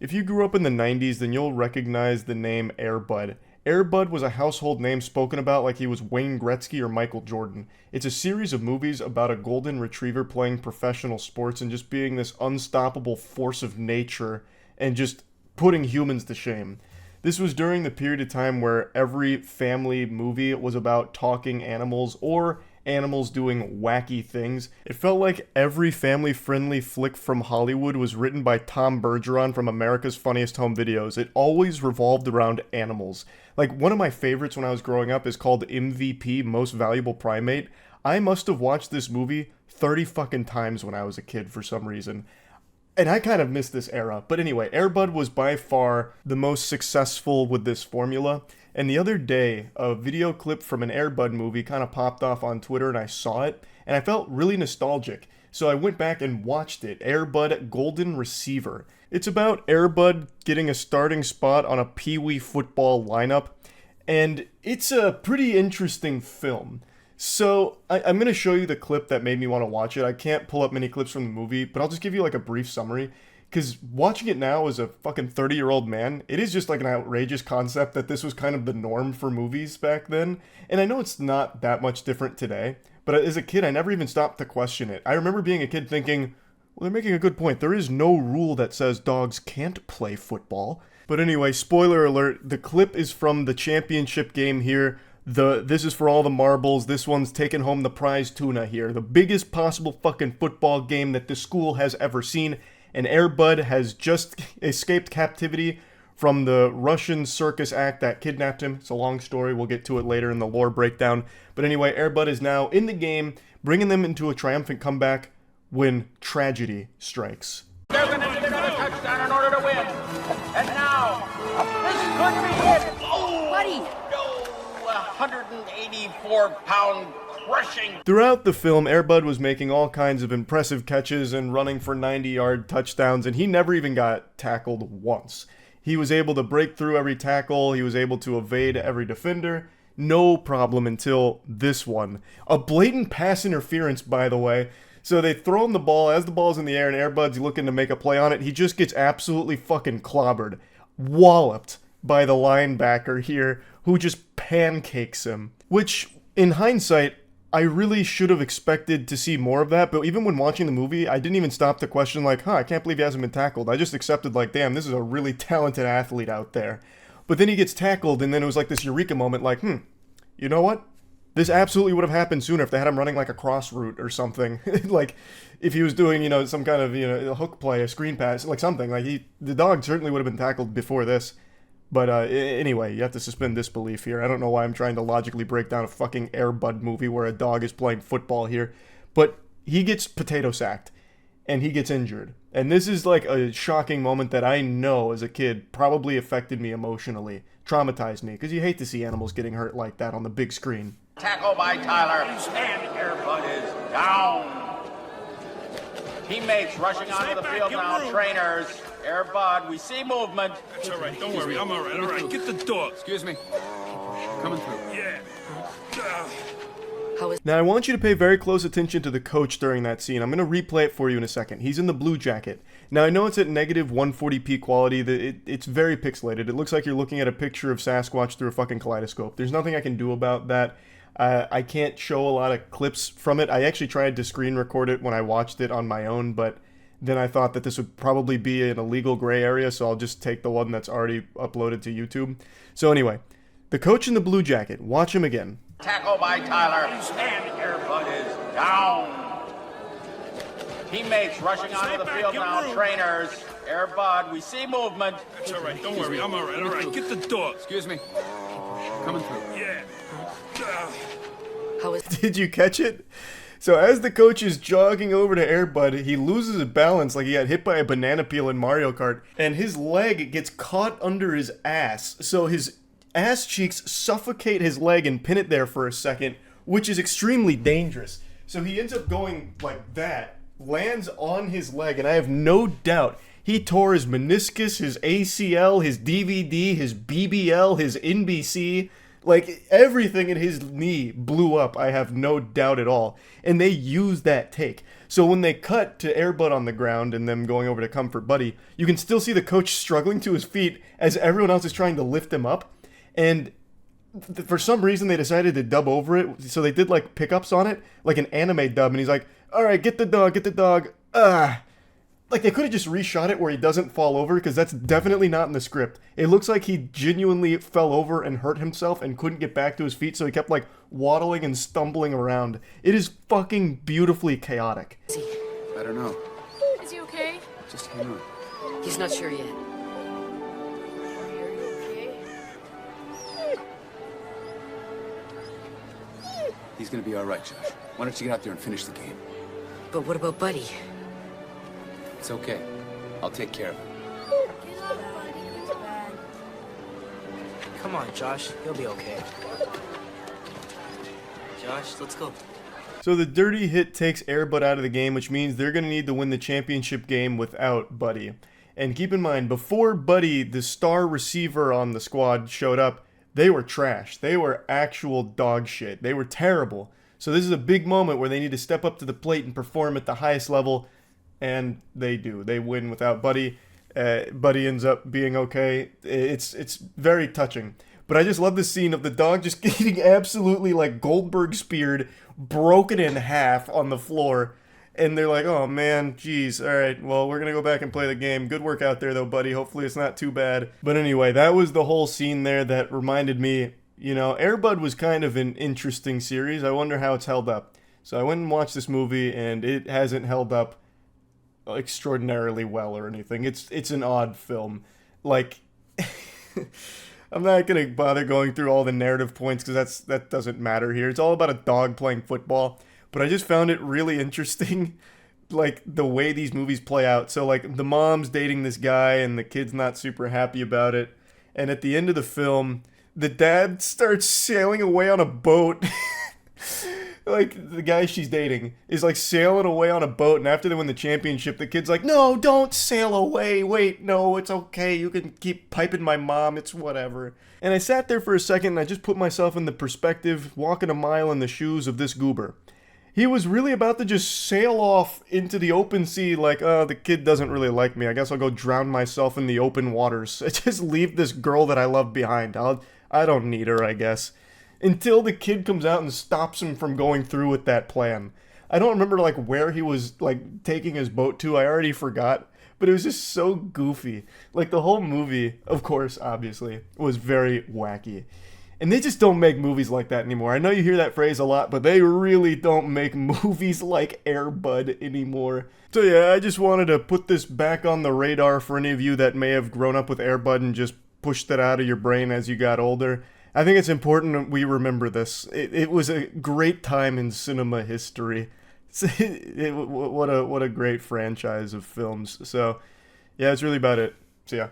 If you grew up in the 90s, then you'll recognize the name Air Bud. Air Bud was a household name spoken about like he was Wayne Gretzky or Michael Jordan. It's a series of movies about a golden retriever playing professional sports and just being this unstoppable force of nature and just putting humans to shame. This was during the period of time where every family movie was about talking animals or animals doing wacky things. It felt like every family-friendly flick from Hollywood was written by Tom Bergeron from America's Funniest Home Videos. It always revolved around animals. Like, one of my favorites when I was growing up is called MVP, Most Valuable Primate. I must have watched this movie 30 fucking times when I was a kid for some reason. And I kind of missed this era. But anyway, Air Bud was by far the most successful with this formula. And the other day, a video clip from an Air Bud movie kind of popped off on Twitter and I saw it. And I felt really nostalgic. So I went back and watched it. Air Bud Golden Receiver. It's about Air Bud getting a starting spot on a Pee-wee football lineup. And it's a pretty interesting film. So, I'm going to show you the clip that made me want to watch it. I can't pull up many clips from the movie, but I'll just give you like a brief summary. Because watching it now as a fucking 30-year-old man, it is just like an outrageous concept that this was kind of the norm for movies back then. And I know it's not that much different today, but as a kid, I never even stopped to question it. I remember being a kid thinking, well, they're making a good point. There is no rule that says dogs can't play football. But anyway, spoiler alert, the clip is from the championship game here. This is for all the marbles. This one's taking home the prize tuna here. The biggest possible fucking football game that the school has ever seen. And Air Bud has just escaped captivity from the Russian circus act that kidnapped him. It's a long story. We'll get to it later in the lore breakdown. But anyway, Air Bud is now in the game, bringing them into a triumphant comeback when tragedy strikes. They're going to need another touchdown in order to win. And now, this could be it. Oh, buddy. No, 184-pound crushing. Throughout the film, Air Bud was making all kinds of impressive catches and running for 90-yard touchdowns, and he never even got tackled once. He was able to break through every tackle. He was able to evade every defender. No problem until this one. A blatant pass interference, by the way. So they throw him the ball. As the ball's in the air and Air Bud's looking to make a play on it, he just gets absolutely fucking clobbered. Walloped by the linebacker here, who just pancakes him. Which, in hindsight, I really should have expected to see more of that, but even when watching the movie, I didn't even stop to question, like, I can't believe he hasn't been tackled. I just accepted, like, damn, this is a really talented athlete out there. But then he gets tackled, and then it was like this eureka moment, like, you know what? This absolutely would have happened sooner if they had him running like a cross route or something. Like, if he was doing, some kind of, a hook play, a screen pass, like something. Like, the dog certainly would have been tackled before this. But anyway, you have to suspend disbelief here. I don't know why I'm trying to logically break down a fucking Air Bud movie where a dog is playing football here. But he gets potato sacked, and he gets injured. And this is like a shocking moment that I know as a kid probably affected me emotionally, traumatized me, because you hate to see animals getting hurt like that on the big screen. Tackle by Tyler, and Air Bud is down. Teammates rushing onto the field now, trainers. Air Bud, we see movement. That's all right, don't worry, I'm all right. Get the dog. Excuse me. Coming through. Yeah. Now I want you to pay very close attention to the coach during that scene. I'm going to replay it for you in a second. He's in the blue jacket. Now I know it's at negative 140p quality. It's very pixelated. It looks like you're looking at a picture of Sasquatch through a fucking kaleidoscope. There's nothing I can do about that. I can't show a lot of clips from it. I actually tried to screen record it when I watched it on my own, but then I thought that this would probably be an illegal gray area, so I'll just take the one that's already uploaded to YouTube. So anyway, the coach in the blue jacket, watch him again. Tackle by Tyler, and Air Bud is down. Teammates rushing onto the field now, trainers. Air Bud, we see movement. That's all right, don't worry, I'm all right. Get the dog. Excuse me. Coming through. Yeah. Did you catch it? So as the coach is jogging over to Air Bud, he loses his balance like he got hit by a banana peel in Mario Kart, and his leg gets caught under his ass. So his ass cheeks suffocate his leg and pin it there for a second, which is extremely dangerous. So he ends up going like that, lands on his leg, and I have no doubt he tore his meniscus, his ACL, his DVD, his BBL, his NBC. Like, everything in his knee blew up, I have no doubt at all. And they used that take. So when they cut to Air Bud on the ground and them going over to comfort Buddy, you can still see the coach struggling to his feet as everyone else is trying to lift him up. And for some reason, they decided to dub over it. So they did, like, pickups on it, like an anime dub. And he's like, all right, get the dog. Like, they could have just reshot it where he doesn't fall over, because that's definitely not in the script. It looks like he genuinely fell over and hurt himself and couldn't get back to his feet, so he kept, like, waddling and stumbling around. It is fucking beautifully chaotic. I don't know. Is he okay? Just hang on. He's not sure yet. He's gonna be all right, Josh. Why don't you get out there and finish the game? But what about Buddy? It's okay. I'll take care of him. Come on, Josh. You'll be okay. Josh, let's go. So the dirty hit takes Air Bud out of the game, which means they're going to need to win the championship game without Buddy. And keep in mind, before Buddy, the star receiver on the squad, showed up, they were trash. They were actual dog shit. They were terrible. So this is a big moment where they need to step up to the plate and perform at the highest level, and they do. They win without Buddy. Buddy ends up being okay. It's very touching. But I just love the scene of the dog just getting absolutely, like, Goldberg speared, broken in half on the floor. And they're like, oh man, geez, alright, well, we're gonna go back and play the game. Good work out there though, buddy. Hopefully it's not too bad. But anyway, that was the whole scene there that reminded me, you know, Air Bud was kind of an interesting series. I wonder how it's held up. So I went and watched this movie, and it hasn't held up extraordinarily well or anything. It's an odd film. Like, I'm not gonna bother going through all the narrative points, because that doesn't matter here. It's all about a dog playing football. But I just found it really interesting, like, the way these movies play out. So, like, the mom's dating this guy, and the kid's not super happy about it. And at the end of the film, the dad starts sailing away on a boat. Like, the guy she's dating is, like, sailing away on a boat, and after they win the championship, the kid's like, no, don't sail away. Wait, no, it's okay. You can keep piping my mom. It's whatever. And I sat there for a second, and I just put myself in the perspective, walking a mile in the shoes of this goober. He was really about to just sail off into the open sea like, oh, the kid doesn't really like me. I guess I'll go drown myself in the open waters. Just leave this girl that I love behind. I don't need her, I guess. Until the kid comes out and stops him from going through with that plan. I don't remember, like, where he was, like, taking his boat to. I already forgot. But it was just so goofy. Like, the whole movie, of course, obviously, was very wacky. And they just don't make movies like that anymore. I know you hear that phrase a lot, but they really don't make movies like Air Bud anymore. So yeah, I just wanted to put this back on the radar for any of you that may have grown up with Air Bud and just pushed it out of your brain as you got older. I think it's important that we remember this. It was a great time in cinema history. What a great franchise of films. So yeah, that's really about it. See ya.